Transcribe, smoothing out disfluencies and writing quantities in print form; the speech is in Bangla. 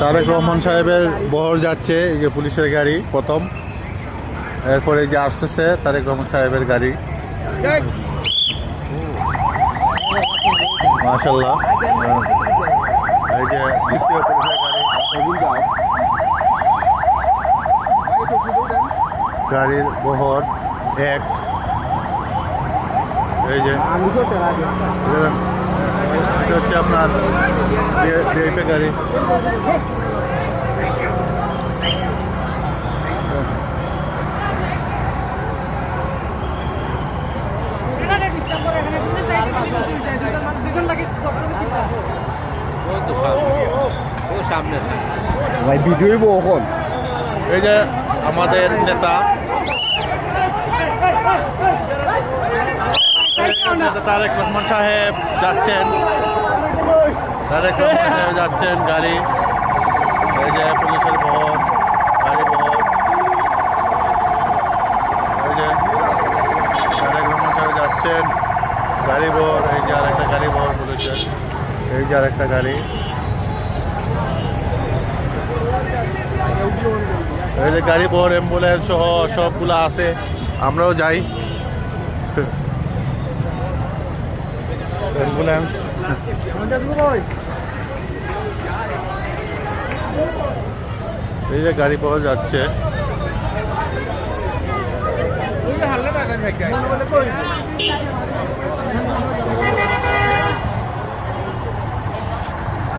তারেক রহমান সাহেবের বহর যাচ্ছে, এই যে পুলিশের গাড়ি প্রথম, এরপরে যে আসতেছে তারেক রহমান সাহেবের গাড়ি। মাশাআল্লাহ, এই যে দ্বিতীয় পুলিশের গাড়ি, গাড়ির বহর এক। এই যে এটা হচ্ছে আপনার ডিআইপি গাড়ি। ভাই ভিডিওই কখন এই যে আমাদের নেতা তারেক রহমান সাহেব যাচ্ছেন, তারেক রহমান সাহেব যাচ্ছেন গাড়ি। এই যে পুলিশের বহর, গাড়ি বহর। এই যে তারেক রহমান সাহেব যাচ্ছেন, গাড়ি বহর। এই যে আরেকটা গাড়ি বহর পুলিশের, এই যে আরেকটা গাড়ি। এই যে গাড়ি বহর, অ্যাম্বুলেন্স সহ সবগুলো আছে, আমরাও যাই। অ্যাম্বুলেন্স, এই যে গাড়ি পাওয়া যাচ্ছে।